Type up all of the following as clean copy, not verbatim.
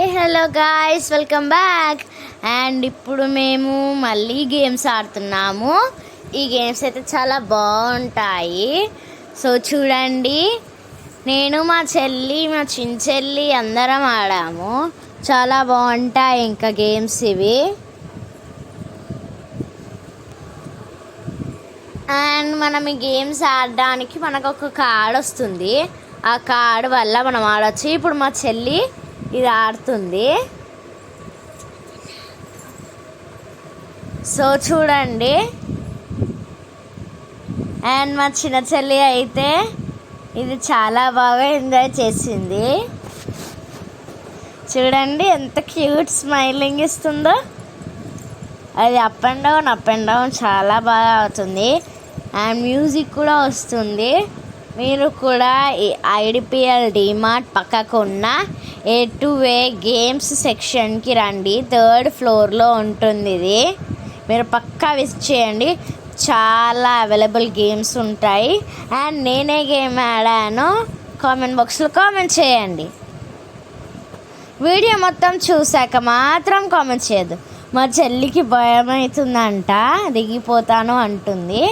Hello guys, welcome back. And ఇప్పుడు మేము మళ్ళీ గేమ్స్ ఆడుతున్నాము. ఈ గేమ్స్ అయితే చాలా బాగుంటాయి. సో చూడండి, నేను మా చిన్న చెల్లి అందరం ఆడాము. చాలా బాగుంటాయి ఇంకా గేమ్స్ ఇవి. అండ్ మనం ఈ గేమ్స్ ఆడడానికి మనకు ఒక కార్డ్ వస్తుంది. ఆ కార్డ్ వల్ల మనం ఆడవచ్చు. ఇప్పుడు మా చెల్లి ఇది ఆడుతుంది. సో చూడండి, అండ్ మా చిన్న చెల్లి అయితే ఇది చాలా బాగా ఎంజాయ్ చేసింది. చూడండి ఎంత క్యూట్ స్మైలింగ్ ఇస్తుందో. అది అప్ అండ్ డౌన్ చాలా బాగా అవుతుంది. అండ్ మ్యూజిక్ కూడా వస్తుంది. మీరు కూడా ఈ ఐడిపిఎల్ డిమార్ట్ పక్కకు ఉన్న A2A గేమ్స్ సెక్షన్కి రండి. 3rd ఫ్లోర్లో ఉంటుంది ఇది. మీరు పక్కా విజిట్ చేయండి. చాలా అవైలబుల్ గేమ్స్ ఉంటాయి. అండ్ నేనే గేమ్ ఆడానో కామెంట్ బాక్స్లో కామెంట్ చేయండి. వీడియో మొత్తం చూశాక మాత్రం కామెంట్ చేయొద్దు. మా చెల్లికి భయం అవుతుందంట, దిగిపోతాను అంటుంది.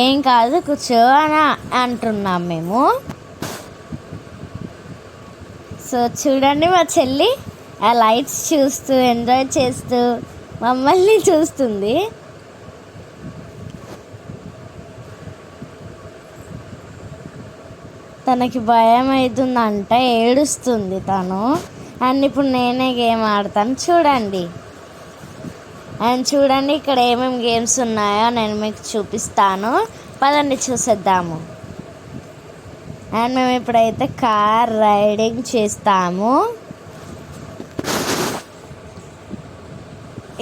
ఏం కాదు, కూర్చో అని అంటున్నాం మేము. సో చూడండి, మా చెల్లి ఆ లైట్స్ చూస్తూ ఎంజాయ్ చేస్తూ మమ్మల్ని చూస్తుంది. తనకి భయం అవుతుందంట, ఏడుస్తుంది తను. అండ్ ఇప్పుడు నేనే గేమ్ ఆడతాను చూడండి. అండ్ చూడండి, ఇక్కడ ఏమేమి గేమ్స్ ఉన్నాయో నేను మీకు చూపిస్తాను. పదండి చూసేద్దాము. అండ్ మేము ఇప్పుడైతే కార్ రైడింగ్ చేస్తాము.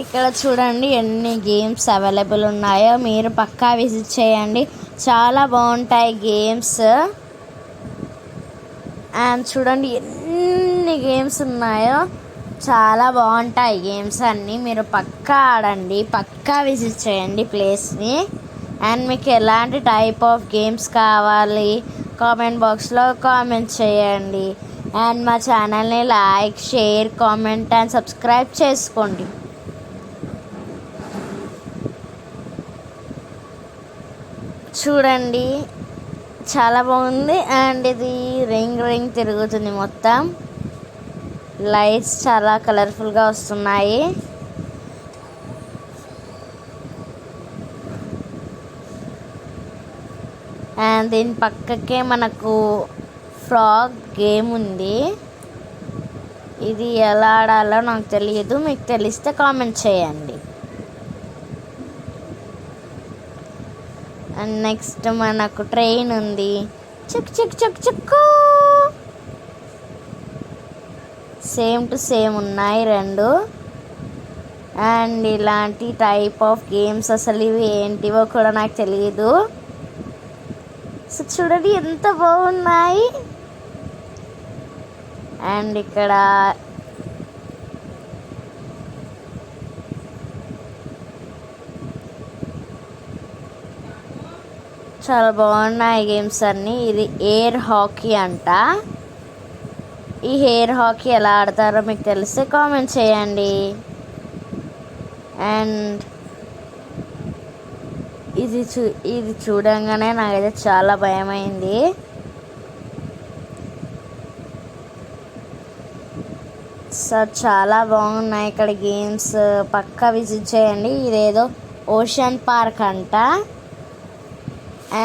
ఇక్కడ చూడండి ఎన్ని గేమ్స్ అవైలబుల్ ఉన్నాయో. మీరు పక్కా విజిట్ చేయండి, చాలా బాగుంటాయి గేమ్స్. అండ్ చూడండి ఎన్ని గేమ్స్ ఉన్నాయో, చాలా బాగుంటాయి గేమ్స్ అన్నీ. మీరు పక్కా ఆడండి, పక్కా విజిట్ చేయండి ప్లేస్ని. అండ్ మీకు ఎలాంటి టైప్ ఆఫ్ గేమ్స్ కావాలి కామెంట్ బాక్స్లో కామెంట్ చేయండి. అండ్ మా ఛానల్ని like, share, comment and subscribe చేసుకోండి. చూడండి చాలా బాగుంది. అండ్ ఇది రింగ్ తిరుగుతుంది మొత్తం. లైట్స్ చాలా కలర్ఫుల్గా వస్తున్నాయి. అండ్ దీని పక్కకే మనకు ఫ్రాగ్ గేమ్ ఉంది. ఇది ఎలా ఆడాలో నాకు తెలియదు, మీకు తెలిస్తే కామెంట్ చేయండి. అండ్ నెక్స్ట్ మనకు ట్రైన్ ఉంది. చిక్ చిక్ చిక్ చిక్కు. సేమ్ టు సేమ్ ఉన్నాయి రెండు. అండ్ ఇలాంటి టైప్ ఆఫ్ గేమ్స్ అసలు ఇవి ఏంటివో కూడా నాకు తెలియదు. సో చూడండి ఎంత బాగున్నాయి. అండ్ ఇక్కడ చాలా బాగున్నాయి గేమ్స్ అన్నీ. ఇది ఎయిర్ హాకీ అంట. ఈ ఎయిర్ హాకీ ఎలా ఆడతారో మీకు తెలిస్తే కామెంట్ చేయండి. అండ్ ఇది చూడంగానే నాకైతే చాలా భయమైంది. సో చాలా బాగున్నాయి ఇక్కడ గేమ్స్, పక్కా విజిట్ చేయండి. ఇదేదో ఓషన్ పార్క్ అంట.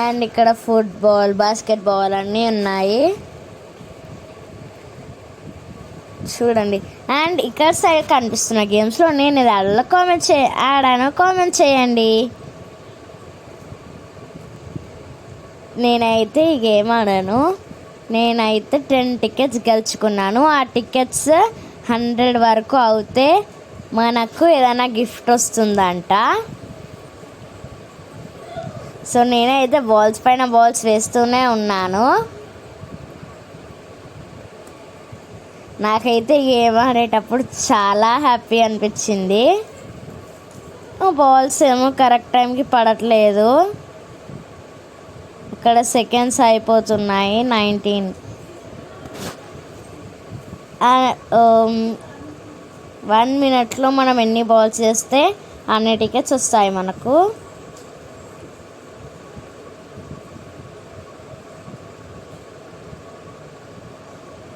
అండ్ ఇక్కడ ఫుట్బాల్, బాస్కెట్బాల్ అన్నీ ఉన్నాయి చూడండి. అండ్ ఇక్కడ సైడ్ కనిపిస్తున్న గేమ్స్లో నేను ఇది ఆడాను కామెంట్ చేయండి. నేనైతే ఈ గేమ్ ఆడాను. నేనైతే 10 టికెట్స్ గెలుచుకున్నాను. ఆ టికెట్స్ 100 వరకు అవుతే మనకు ఏదైనా గిఫ్ట్ వస్తుందంట. సో నేనైతే బాల్స్ పైన బాల్స్ వేస్తూనే ఉన్నాను. నాకైతే గేమ్ ఆడేటప్పుడు చాలా హ్యాపీ అనిపించింది. బాల్స్ ఏమో కరెక్ట్ టైంకి పడట్లేదు. ఇక్కడ సెకండ్స్ అయిపోతున్నాయి 19. 1 మినిట్లో మనం ఎన్ని బాల్స్ చేస్తే అన్ని టికెట్స్ వస్తాయి మనకు.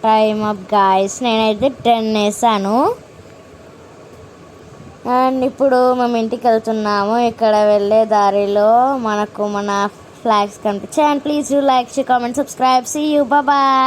టైమ్ అప్ గాయస్, నేనైతే 10 వేసాను. అండ్ ఇప్పుడు మేము ఇంటికి వెళ్తున్నాము. ఇక్కడ వెళ్ళే దారిలో మనకు మన ఫ్లాగ్స్ కనిపించాయి. And please do like, share, comment, subscribe. See you, bye.